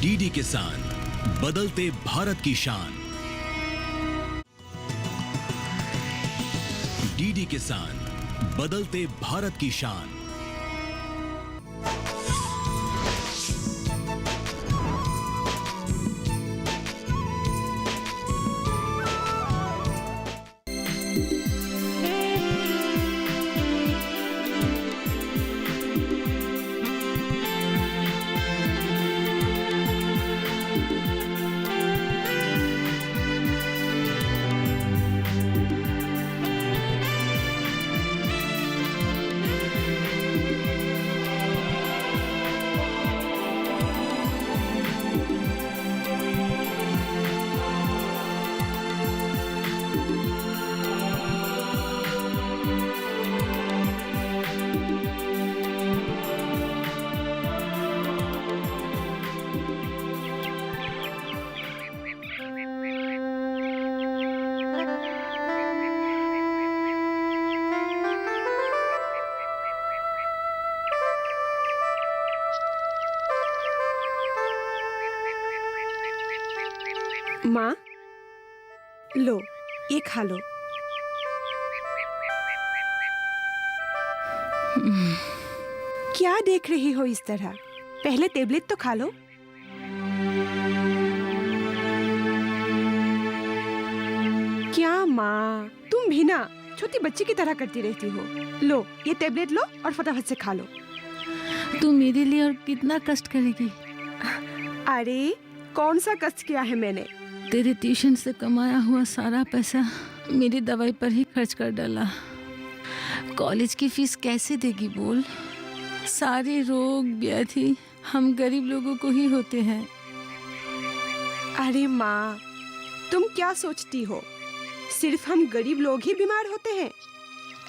DD किसान, बदलते भारत की शान। डीडी किसान, बदलते भारत की शान। माँ, लो ये खा लो। क्या देख रही हो इस तरह? पहले टेबलेट तो खा लो। क्या माँ, तुम भी ना छोटी बच्ची की तरह करती रहती हो। लो ये टेबलेट लो और फटाफट से खा लो। तू मेरे लिए और कितना कष्ट करेगी? अरे कौन सा कष्ट किया है मैंने? तेरे ट्यूशन से कमाया हुआ सारा पैसा मेरी दवाई पर ही खर्च कर डाला। कॉलेज की फीस कैसे देगी बोल? सारे रोग व्याधि हम गरीब लोगों को ही होते हैं। अरे माँ, तुम क्या सोचती हो? सिर्फ हम गरीब लोग ही बीमार होते हैं?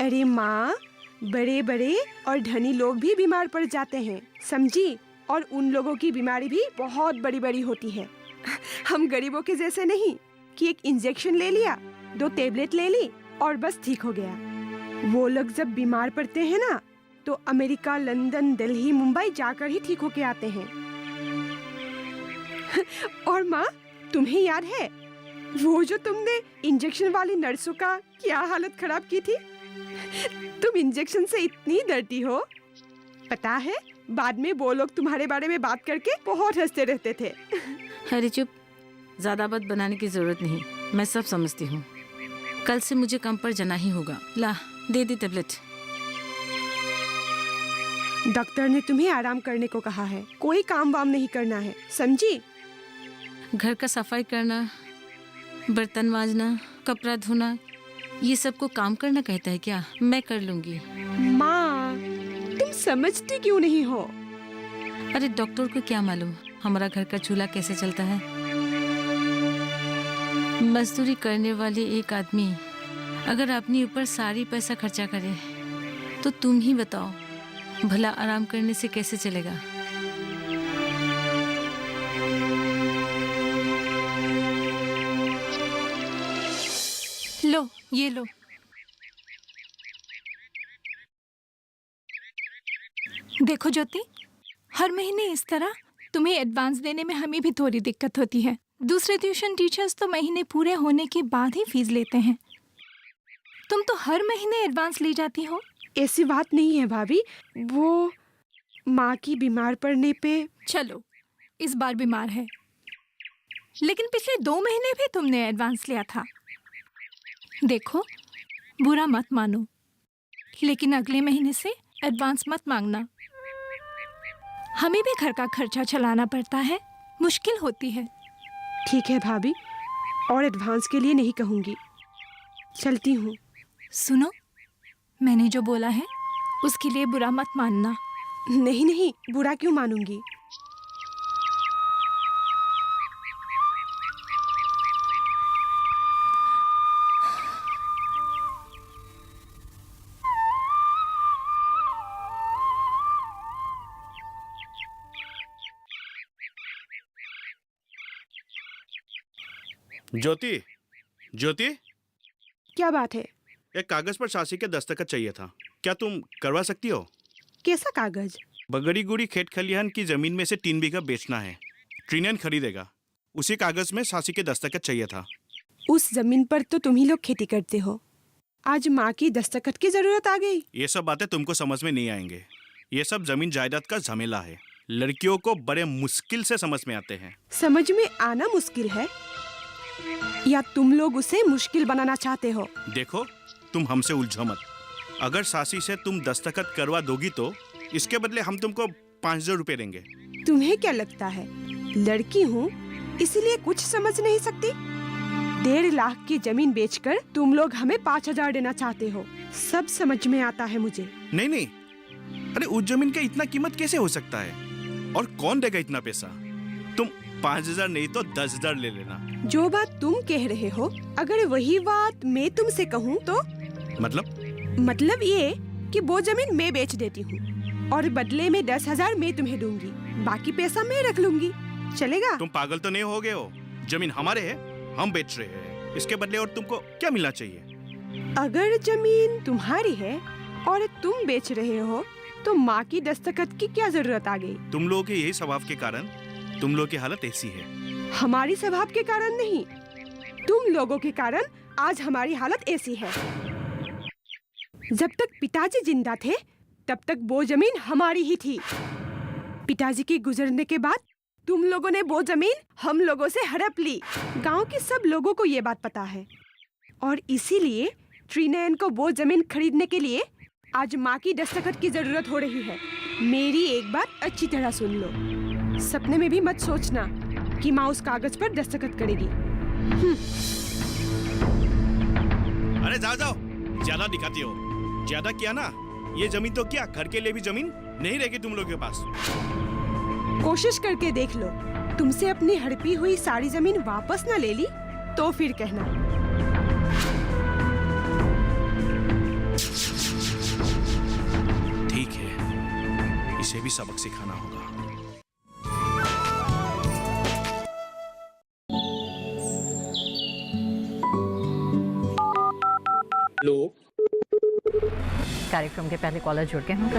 अरे माँ, बड़े बड़े और धनी लोग भी बीमार पड़ जाते हैं, समझी? और उन लोगों की बीमारी भी बहुत बड़ी बड़ी होती है। हम गरीबों के जैसे नहीं कि एक इंजेक्शन ले लिया, 2 टेबलेट ले ली और बस ठीक हो गया। वो लोग जब बीमार पड़ते हैं ना, तो अमेरिका, लंदन, दिल्ली, मुंबई जाकर ही ठीक होके आते हैं। और माँ, तुम्हें याद है वो जो तुमने इंजेक्शन वाली नर्सों का क्या हालत खराब की थी? तुम इंजेक्शन से इतनी डरती हो, पता है बाद में वो लोग तुम्हारे बारे में बात करके बहुत हंसते रहते थे। अरे चुप, ज्यादा बात बनाने की जरूरत नहीं, मैं सब समझती हूँ। कल से मुझे कम पर जाना ही होगा। ला दे दी टेबलेट। डॉक्टर ने तुम्हें आराम करने को कहा है, कोई काम वाम नहीं करना है, समझी? घर का सफाई करना, बर्तन मांजना, कपड़ा धोना, ये सब को काम करना कहता है क्या? मैं कर लूंगी। माँ, तुम समझती क्यों नहीं हो? अरे डॉक्टर को क्या मालूम हमारा घर का चूल्हा कैसे चलता है। मजदूरी करने वाले एक आदमी अगर अपने ऊपर सारी पैसा खर्चा करे तो तुम ही बताओ भला आराम करने से कैसे चलेगा। लो ये लो। देखो ज्योति, हर महीने इस तरह तुम्हें एडवांस देने में हमें भी थोड़ी दिक्कत होती है। दूसरे ट्यूशन टीचर्स तो महीने पूरे होने के बाद ही फीस लेते हैं, तुम तो हर महीने एडवांस ली जाती हो। ऐसी बात नहीं है भाभी, वो माँ की बीमार पड़ने पे। चलो इस बार बीमार है, लेकिन पिछले 2 महीने भी तुमने एडवांस लिया था। देखो बुरा मत मानो, लेकिन अगले महीने से एडवांस मत मांगना। हमें भी घर का खर्चा चलाना पड़ता है, मुश्किल होती है। ठीक है भाभी, और एडवांस के लिए नहीं कहूँगी, चलती हूँ। सुनो, मैंने जो बोला है उसके लिए बुरा मत मानना। नहीं नहीं, बुरा क्यों मानूंगी? ज्योति, ज्योति, क्या बात है? एक कागज पर सासी के दस्तखत चाहिए था, क्या तुम करवा सकती हो? कैसा कागज? बगड़ी गुड़ी खेत खलिहान की जमीन में से 3 बीघा बेचना है। ट्रीनियन खरीदेगा। उसी कागज में सासी के दस्तखत चाहिए था। उस जमीन पर तो तुम ही लोग खेती करते हो। आज माँ की दस्तखत की जरूरत आ गई। ये सब बातें तुमको समझ में नहीं आएंगे। ये सब जमीन जायदाद का झमेला है। लड़कियों को बड़े मुश्किल से समझ में आते हैं। समझ में आना मुश्किल है या तुम लोग उसे मुश्किल बनाना चाहते हो? देखो, तुम हमसे उलझो मत। अगर सासी से तुम दस्तखत करवा दोगी तो इसके बदले हम तुमको 5,000 रुपए देंगे। तुम्हें क्या लगता है लड़की हूँ इसलिए कुछ समझ नहीं सकती? 1.5 लाख की जमीन बेचकर तुम लोग हमें 5,000 देना चाहते हो। सब समझ में आता है मुझे। नहीं नहीं, अरे उस जमीन का इतना कीमत कैसे हो सकता है? और कौन देगा इतना पैसा? तुम 5,000 नहीं तो 10,000 ले लेना। जो बात तुम कह रहे हो, अगर वही बात मैं तुमसे कहूँ तो? मतलब ये कि वो जमीन मैं बेच देती हूँ और बदले में 10,000 मैं तुम्हें दूंगी, बाकी पैसा मैं रख लूंगी। चलेगा? तुम पागल तो नहीं हो गए हो? जमीन हमारे है, हम बेच रहे हैं। इसके बदले और तुमको क्या मिलना चाहिए? अगर जमीन तुम्हारी है और तुम बेच रहे हो तो माँ की दस्तखत की क्या जरूरत आ गई? तुम लोगों के यही स्वभाव के कारण तुम लोगों की हालत ऐसी है। हमारी स्वभाव के कारण नहीं, तुम लोगों के कारण आज हमारी हालत ऐसी है। जब तक पिताजी जिंदा थे तब तक वो जमीन हमारी ही थी। पिताजी के गुजरने के बाद तुम लोगों ने वो जमीन हम लोगों से हड़प ली। गांव के सब लोगों को ये बात पता है और इसीलिए ट्रीनयन को वो जमीन खरीदने के लिए आज माँ की दस्तखत की जरूरत हो रही है। मेरी एक बात अच्छी तरह सुन लो, सपने में भी मत सोचना कि माँ उस कागज पर दस्तखत करेगी। अरे जाओ जाओ, ज्यादा दिखाती हो। ज्यादा किया ना, ये जमीन तो क्या घर के लिए भी जमीन नहीं रहेगी तुम लोगों के पास। कोशिश करके देख लो, तुमसे अपनी हड़पी हुई सारी जमीन वापस न ले ली तो फिर कहना। ठीक है, इसे भी सबक सिखाना होगा। हेलो, कार्यक्रम के पहले कॉलर जुड़ गए होंगे।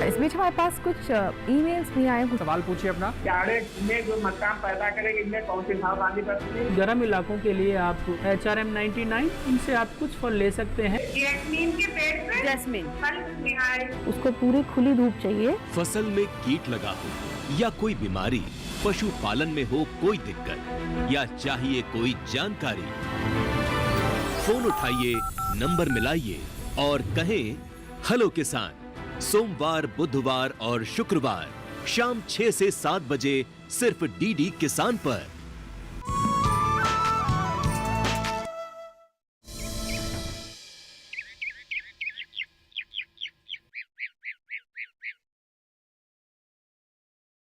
इस बीच हमारे पास कुछ ईमेल्स भी आए हैं। सवाल पूछिए अपना। कैडेट में जो मकान पैदा करेंगे इनमें कौन सी सावधानी बरतनी है? गर्म इलाकों के लिए आप HRM 99 इनसे आप कुछ फल ले सकते हैं। जैस्मीन के पेड़ पे जैस्मिन, फल निहार। उसको पूरी खुली धूप चाहिए। फसल में कीट लगा हो या कोई बीमारी, पशुपालन में हो कोई दिक्कत या चाहिए कोई जानकारी, फोन उठाइए, नंबर मिलाइए और कहें हेलो किसान। सोमवार, बुधवार और शुक्रवार शाम 6 से 7 बजे सिर्फ DD किसान पर।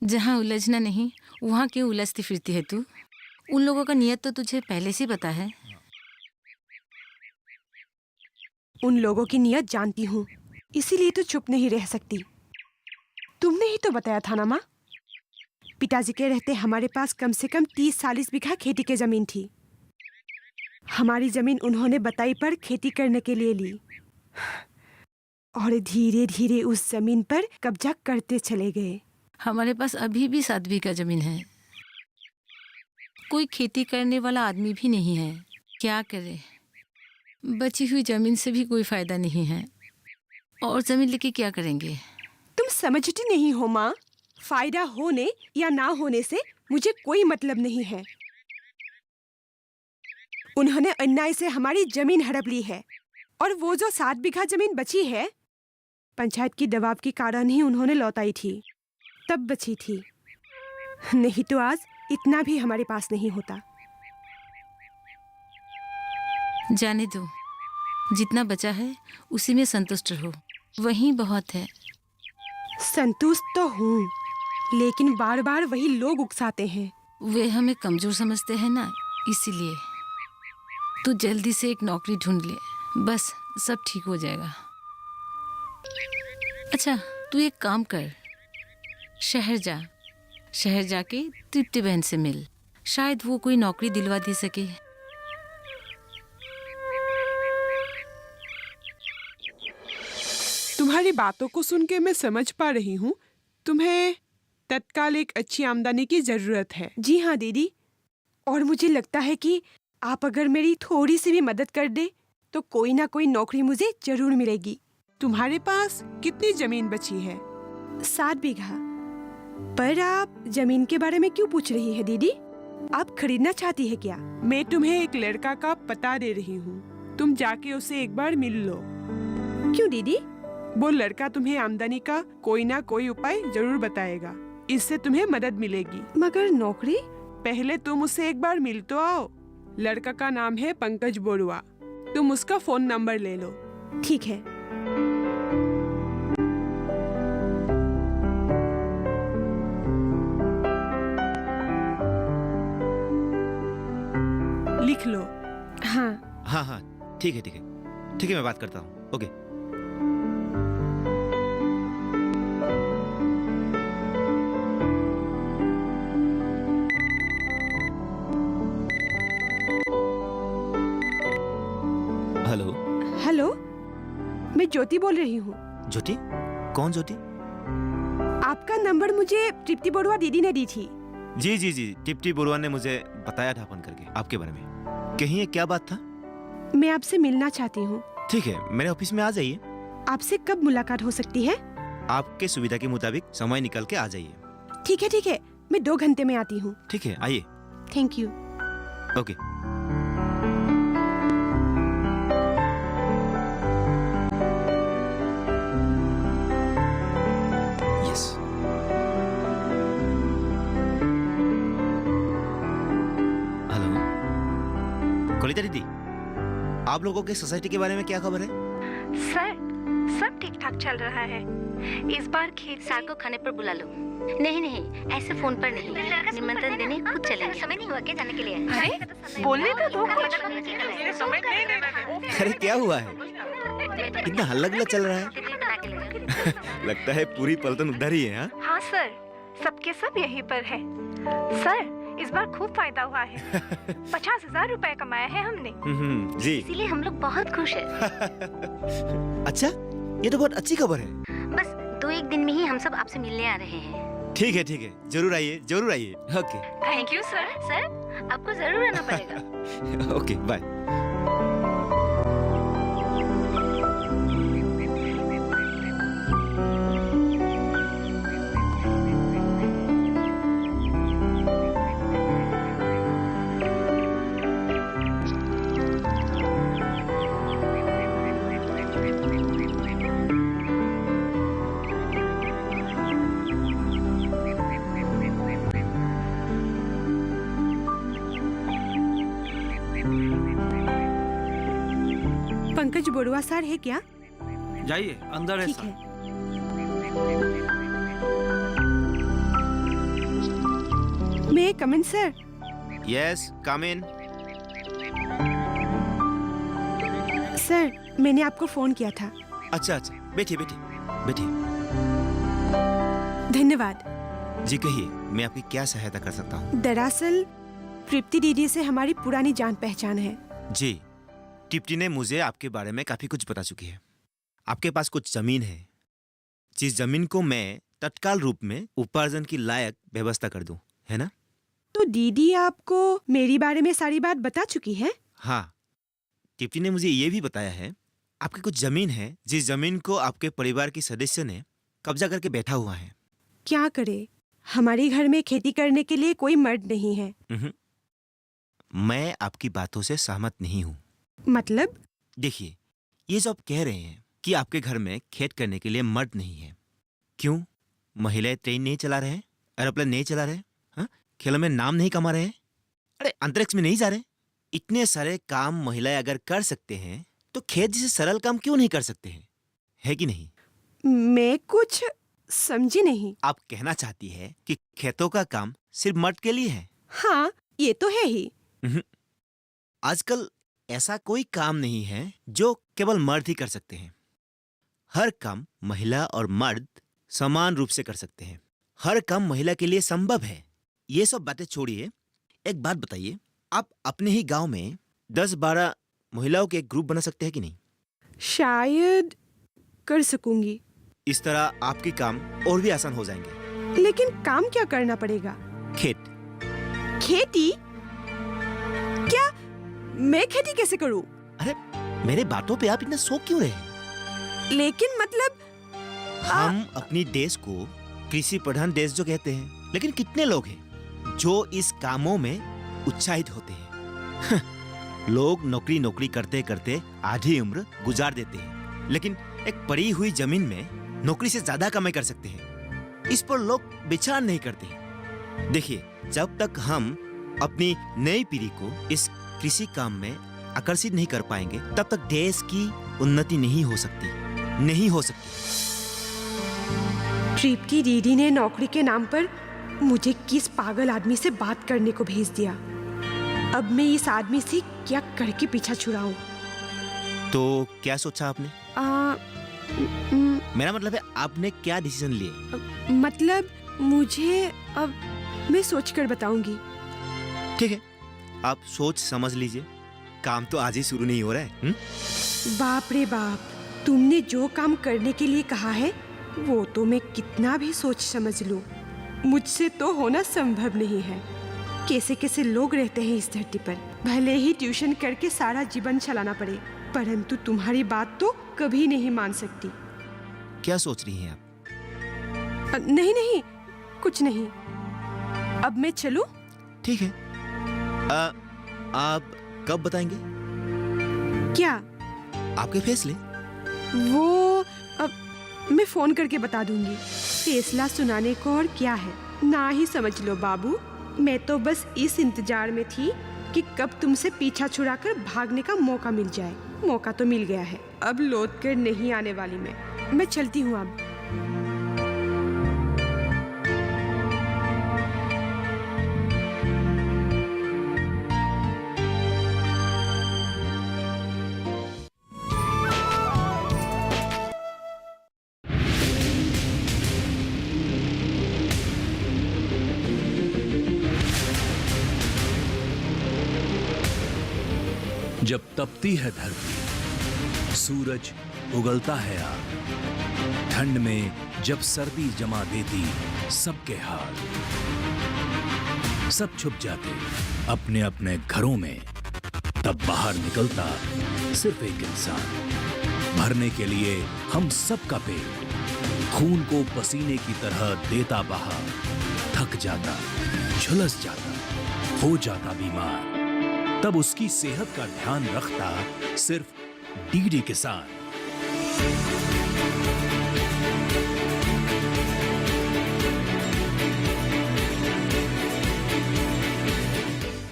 जहाँ उलझना नहीं वहाँ क्यों उलझती फिरती है तू? उन लोगों का नियत तो तुझे पहले से पता है। उन लोगों की नियत जानती हूँ, इसीलिए तो चुप नहीं रह सकती। तुमने ही तो बताया था ना माँ, पिताजी के रहते हमारे पास कम से कम 30-40 बीघा खेती की जमीन थी। हमारी जमीन उन्होंने बताई पर खेती करने के लिए ली और धीरे धीरे उस जमीन पर कब्जा करते चले गए। हमारे पास अभी भी 7 बीघा जमीन है। कोई खेती करने वाला आदमी भी नहीं है। क्या करे, बची हुई जमीन से भी कोई फायदा नहीं है और जमीन लेके क्या करेंगे? तुम समझती नहीं हो माँ, फायदा होने या ना होने से मुझे कोई मतलब नहीं है। उन्होंने अन्याय से हमारी जमीन हड़प ली है और वो जो 7 बीघा जमीन बची है, पंचायत की दबाव के कारण ही उन्होंने लौटाई थी, तब बची थी, नहीं तो आज इतना भी हमारे पास नहीं होता। जाने दो, जितना बचा है उसी में संतुष्ट रहो, वही बहुत है। संतुष्ट तो हूँ, लेकिन बार बार वही लोग उकसाते हैं। वे हमें कमजोर समझते हैं ना, इसीलिए। तू जल्दी से एक नौकरी ढूंढ ले, बस सब ठीक हो जाएगा। अच्छा, तू एक काम कर, शहर जाके तृप्ति बहन से मिल, शायद वो कोई नौकरी दिलवा दे सके। तुम्हारी बातों को सुन के मैं समझ पा रही हूँ तुम्हें तत्काल एक अच्छी आमदनी की जरूरत है। जी हाँ दीदी, और मुझे लगता है कि आप अगर मेरी थोड़ी सी भी मदद कर दे तो कोई ना कोई नौकरी मुझे जरूर मिलेगी। तुम्हारे पास कितनी जमीन बची है? 7 बीघा। पर आप जमीन के बारे में क्यों पूछ रही है दीदी? आप खरीदना चाहती है क्या? मैं तुम्हें एक लड़का का पता दे रही हूँ, तुम जाके उसे एक बार मिल लो। क्यों दीदी? वो लड़का तुम्हें आमदनी का कोई ना कोई उपाय जरूर बताएगा, इससे तुम्हें मदद मिलेगी। मगर नौकरी? पहले तुम उससे एक बार मिल तो आओ। लड़का का नाम है पंकज बोरुआ, तुम उसका फोन नंबर ले लो। ठीक है। लिख लो। हाँ हाँ हाँ, ठीक है ठीक है ठीक है, मैं बात करता हूँ। ओके। हेलो। हेलो, मैं ज्योति बोल रही हूँ। ज्योति? कौन ज्योति? आपका नंबर मुझे तृप्ति बोरुआ दीदी ने दी थी। जी जी जी, टिप्टी बोरुआ ने मुझे बताया था फोन करके आपके बारे में। कहिए, क्या बात था? मैं आपसे मिलना चाहती हूँ। ठीक है, मेरे ऑफिस में आ जाइए। आपसे कब मुलाकात हो सकती है? आपके सुविधा के मुताबिक समय निकल के आ जाइए। ठीक है, मैं 2 घंटे में आती हूँ। ठीक है, आइए। Thank you. Okay. Yes. Hello Kalita दीदी, आप लोगों के सोसाइटी के बारे में क्या खबर है? सर, सब ठीक ठाक चल रहा है। इस बार खेत सार को खाने पर बुला लो। नहीं नहीं, ऐसे फोन पर नहीं, निमंत्रण देने खुद चलेंगे। समय नहीं हुआ क्या जाने के लिए? अरे बोलने तो दो। अरे क्या हुआ है, इतना हल्ला गुल्ला चल रहा है? लगता है पूरी पलटन उधर ही है। हाँ सर, सबके सब यहीं पर है। सर, इस बार खूब फायदा हुआ है। 50,000 रुपए कमाया है हमने। जी। इसीलिए हम लोग बहुत खुश हैं। अच्छा, ये तो बहुत अच्छी खबर है। बस 2-1 दिन में ही हम सब आपसे मिलने आ रहे हैं। ठीक है, जरूर आइए जरूर आइए। Okay. Thank you sir. Sir, आपको जरूर आना पड़ेगा। Okay, bye. Pankaj Borua sir है क्या? जाइए, अंदर है ठीक सर। है। मैं come in sir? Yes, come in. Sir, मैंने आपको फोन किया था। अच्छा, बैठिए बैठिए बैठिए। धन्यवाद। जी कहिए, मैं आपकी क्या सहायता कर सकता हूँ? दरअसल तृप्ति दीदी से हमारी पुरानी जान पहचान है। जी, टिप्टी ने मुझे आपके बारे में काफी कुछ बता चुकी है। आपके पास कुछ जमीन है, जिस जमीन को मैं तत्काल रूप में उपार्जन की लायक व्यवस्था कर दूं, है ना? तो दीदी आपको मेरी बारे में सारी बात बता चुकी है? हाँ, टिप्टी ने मुझे ये भी बताया है आपकी कुछ जमीन है, जिस जमीन को आपके परिवार के सदस्य ने कब्जा करके बैठा हुआ है। क्या करे, हमारे घर में खेती करने के लिए कोई मर्द नहीं है। मैं आपकी बातों से सहमत नहीं हूँ। मतलब? देखिए, ये जो आप कह रहे हैं कि आपके घर में खेत करने के लिए मर्द नहीं है, क्यों? महिलाएं ट्रेन नहीं चला रहे, एरोप्लेन नहीं चला रहे, हाँ? खेलों में नाम नहीं कमा रहे, अरे अंतरिक्ष में नहीं जा रहे? इतने सारे काम महिलाएं अगर कर सकते हैं तो खेत जैसे सरल काम क्यों नहीं कर सकते हैं, है कि नहीं? मैं कुछ समझी नहीं। आप कहना चाहती है कि खेतों का काम सिर्फ मर्द के लिए है? हाँ, ये तो है ही। आजकल ऐसा कोई काम नहीं है जो केवल मर्द ही कर सकते हैं। हर काम महिला और मर्द समान रूप से कर सकते हैं। हर काम महिला के लिए संभव है। ये सब बातें छोड़िए, एक बात बताइए, आप अपने ही गांव में 10-12 महिलाओं के एक ग्रुप बना सकते हैं कि नहीं? शायद कर सकूंगी। इस तरह आपके काम और भी आसान हो जाएंगे। लेकिन काम क्या करना पड़ेगा? खेत। खेती? क्या मैं खेती कैसे करूं? अरे मेरे बातों पे आप इतना शौक क्यों रहे? लेकिन मतलब हम अपनी देश को कृषि प्रधान देश जो कहते हैं, लेकिन कितने लोग हैं जो इस कामों में उत्साहित होते हैं? लोग नौकरी करते करते आधी उम्र गुजार देते हैं, लेकिन एक पड़ी हुई जमीन में नौकरी से ज्यादा कमाई कर सकते हैं। इस पर लोग विचार नहीं करते। देखिए, जब तक हम अपनी नई पीढ़ी को इस कृषि काम में आकर्षित नहीं कर पाएंगे, तब तक देश की उन्नति नहीं हो सकती। तृप्ति दीदी ने नौकरी के नाम पर मुझे किस पागल आदमी से बात करने को भेज दिया। अब मैं इस आदमी से क्या करके पीछा छुड़ाऊं? तो क्या सोचा आपने? मेरा मतलब है, आपने क्या डिसीजन लिए? मतलब मुझे अब मैं सोच कर बताऊंगी। ठीक है, आप सोच समझ लीजिए। काम तो आज ही शुरू नहीं हो रहा है। बाप रे बाप, तुमने जो काम करने के लिए कहा है वो तो मैं कितना भी सोच समझ लूं, मुझसे तो होना संभव नहीं है। कैसे कैसे लोग रहते हैं इस धरती पर। भले ही ट्यूशन करके सारा जीवन चलाना पड़े, परंतु तुम्हारी बात तो कभी नहीं मान सकती। क्या सोच रही हैं आप? नहीं, कुछ नहीं। अब मैं चलूं? ठीक है। आप कब बताएंगे? क्या? आपके फैसले। वो अब मैं फोन करके बता दूंगी। फैसला सुनाने को और क्या है, ना ही समझ लो बाबू। मैं तो बस इस इंतजार में थी कि कब तुमसे पीछा छुड़ाकर भागने का मौका मिल जाए। मौका तो मिल गया है, अब लौट कर नहीं आने वाली मैं चलती हूँ अब। जब तपती है धरती, सूरज उगलता है आग, ठंड में जब सर्दी जमा देती सबके हाल, सब छुप जाते अपने अपने घरों में, तब बाहर निकलता सिर्फ एक इंसान, भरने के लिए हम सबका पेट, खून को पसीने की तरह देता बहा, थक जाता, झुलस जाता, हो जाता बीमार, तब उसकी सेहत का ध्यान रखता सिर्फ डीडी किसान।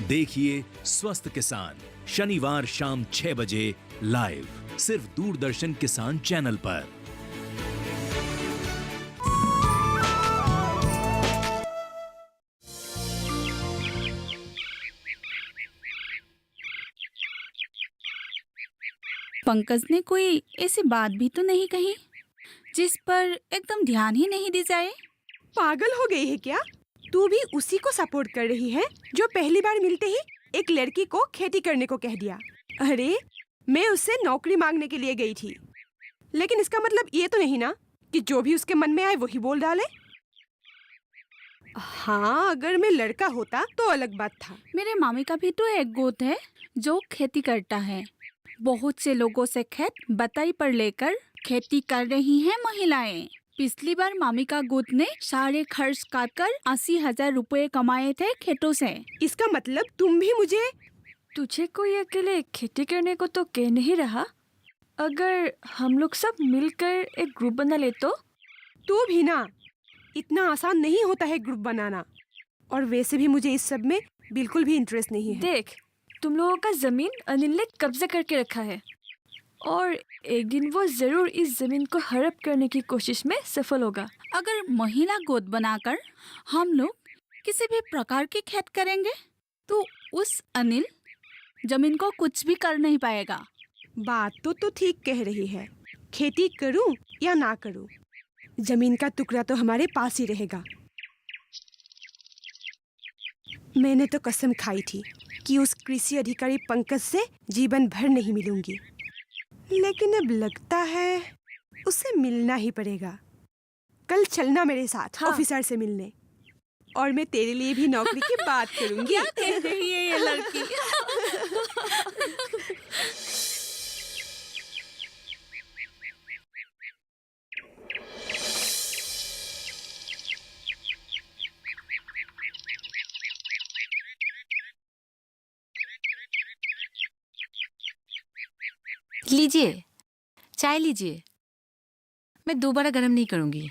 देखिए स्वस्थ किसान शनिवार शाम 6 बजे लाइव, सिर्फ दूरदर्शन किसान चैनल पर। पंकज ने कोई ऐसी बात भी तो नहीं कही जिस पर एकदम ध्यान ही नहीं दी जाए। पागल हो गई है क्या? तू भी उसी को सपोर्ट कर रही है जो पहली बार मिलते ही एक लड़की को खेती करने को कह दिया। अरे मैं उससे नौकरी मांगने के लिए गई थी, लेकिन इसका मतलब ये तो नहीं ना कि जो भी उसके मन में आए वही बोल डाले। हाँ, अगर मैं लड़का होता तो अलग बात था। मेरे मामी का भी तो एक गोद है जो खेती करता है। बहुत से लोगों से खेत बटाई पर लेकर खेती कर रही हैं महिलाएं। पिछली बार मामी का गोद ने सारे खर्च काटकर 80,000 रुपए कमाए थे खेतों से। इसका मतलब तुम भी मुझे? तुझे कोई अकेले खेती करने को तो कह नहीं रहा। अगर हम लोग सब मिलकर एक ग्रुप बना ले तो? तू भी ना, इतना आसान नहीं होता है ग्रुप बनाना, और वैसे भी मुझे इस सब में बिल्कुल भी इंटरेस्ट नहीं है। देख, तुम लोगों का जमीन अनिल ने कब्जा करके रखा है और एक दिन वो जरूर इस जमीन को हड़प करने की कोशिश में सफल होगा। अगर महिला गोद बनाकर हम लोग किसी भी प्रकार की खेत करेंगे तो उस अनिल जमीन को कुछ भी कर नहीं पाएगा। बात तो ठीक कह रही है। खेती करूं या ना करूं, जमीन का टुकड़ा तो हमारे पास ही रहेगा। मैंने तो कसम खाई थी कि उस कृषि अधिकारी पंकज से जीवन भर नहीं मिलूंगी, लेकिन अब लगता है उसे मिलना ही पड़ेगा। कल चलना मेरे साथ हाँ। ऑफिसर से मिलने, और मैं तेरे लिए भी नौकरी की बात करूंगी। क्या कह रही है ये लड़की? लीजिए, चाय लीजिए। मैं दोबारा गर्म नहीं करूंगी।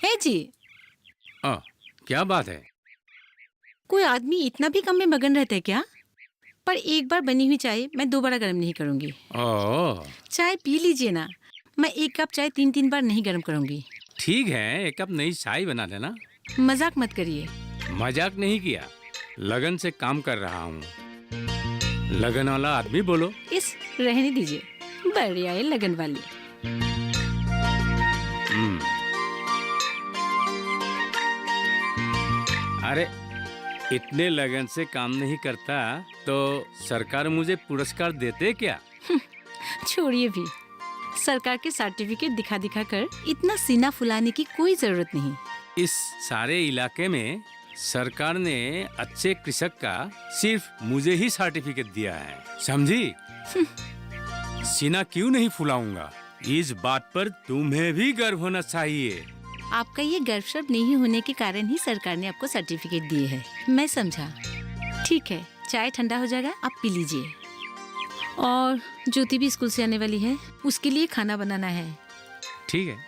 है जी, क्या बात है? कोई आदमी इतना भी कम में मगन रहता है क्या? पर एक बार बनी हुई चाय मैं दोबारा गर्म नहीं करूंगी। ओह, चाय पी लीजिए ना। मैं एक कप चाय 3-3 बार नहीं गर्म करूंगी। ठीक है, एक कप नई चाय बना देना। मजाक मत करिए। मजाक नहीं किया, लगन से काम कर रहा हूँ। लगन वाला आदमी बोलो। इस रहने दीजिए, बढ़िया है लगन वाली। अरे इतने लगन से काम नहीं करता तो सरकार मुझे पुरस्कार देते क्या? छोड़िए भी, सरकार के सर्टिफिकेट दिखा दिखा कर इतना सीना फुलाने की कोई जरूरत नहीं। इस सारे इलाके में सरकार ने अच्छे कृषक का सिर्फ मुझे ही सर्टिफिकेट दिया है, समझी? सीना क्यों नहीं फुलाऊंगा? इस बात पर तुम्हें भी गर्व होना चाहिए। आपका ये गर्व शब्द नहीं होने के कारण ही सरकार ने आपको सर्टिफिकेट दिए है। मैं समझा। ठीक है, चाय ठंडा हो जाएगा, आप पी लीजिए। और ज्योति भी स्कूल से आने वाली है, उसके लिए खाना बनाना है। ठीक है।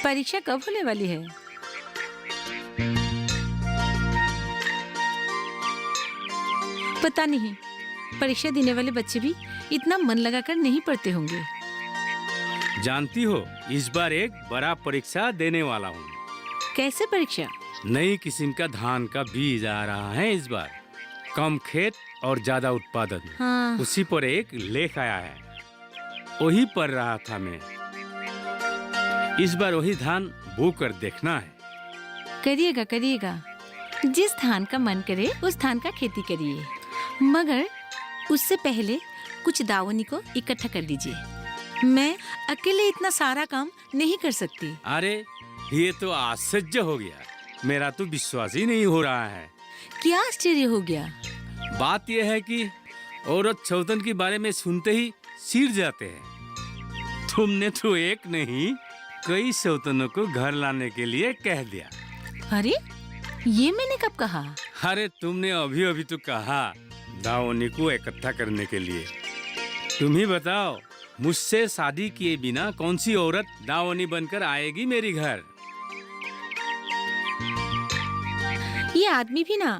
परीक्षा कब होने वाली है? पता नहीं, परीक्षा देने वाले बच्चे भी इतना मन लगाकर नहीं पढ़ते होंगे। जानती हो, इस बार एक बड़ा परीक्षा देने वाला हूँ। कैसे परीक्षा? नई किस्म का धान का बीज आ रहा है इस बार। कम खेत और ज्यादा उत्पादन। हाँ। उसी पर एक लेख आया है, वही पढ़ रहा था मैं। इस बार वही धान बो कर देखना है। करिएगा करिएगा, जिस धान का मन करे उस धान का खेती करिए, मगर उससे पहले कुछ दावनी को इकट्ठा कर दीजिए। मैं अकेले इतना सारा काम नहीं कर सकती। अरे ये तो आश्चर्य हो गया, मेरा तो विश्वास ही नहीं हो रहा है। क्या आश्चर्य हो गया? बात यह है कि औरत छौतन के बारे में सुनते ही सिर जाते हैं। तुमने तो एक नहीं कई सौतनों को घर लाने के लिए कह दिया। अरे ये मैंने कब कहा? अरे तुमने अभी अभी तो कहा दावनी को इकट्ठा करने के लिए। तुम ही बताओ, मुझसे शादी किए बिना कौन सी औरत दावनी बनकर आएगी मेरी घर? ये आदमी भी ना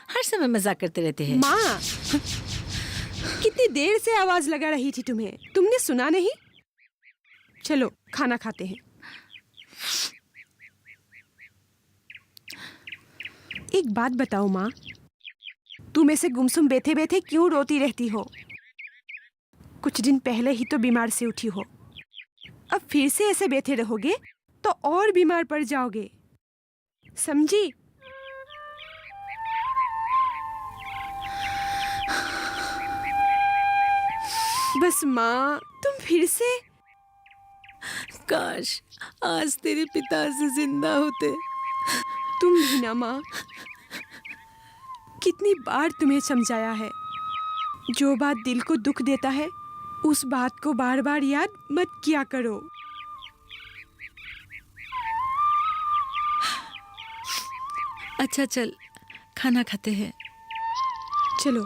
हर समय मजाक करते रहते हैं। माँ, कितनी देर से आवाज लगा रही थी तुम्हें, तुमने सुना नहीं? चलो खाना खाते हैं। एक बात बताओ माँ, तुम ऐसे गुमसुम बैठे बैठे क्यों रोती रहती हो? कुछ दिन पहले ही तो बीमार से उठी हो, अब फिर से ऐसे बैठे रहोगे तो और बीमार पड़ जाओगे, समझी? बस माँ, तुम फिर से। काश आज तेरे पिता से जिंदा होते। तुम भी ना माँ, कितनी बार तुम्हें समझाया है, जो बात दिल को दुख देता है उस बात को बार बार याद मत किया करो। अच्छा चल, खाना खाते हैं। चलो।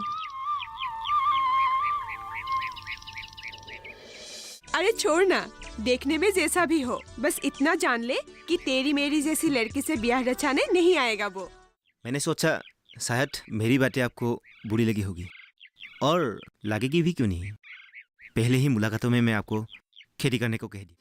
अरे छोड़ ना, देखने में जैसा भी हो, बस इतना जान ले कि तेरी मेरी जैसी लड़की से ब्याह रचाने नहीं आएगा वो। मैंने सोचा शायद मेरी बातें आपको बुरी लगी होगी, और लगेगी भी क्यों नहीं। पहले ही मुलाकातों में मैं आपको खेती करने को कह दी।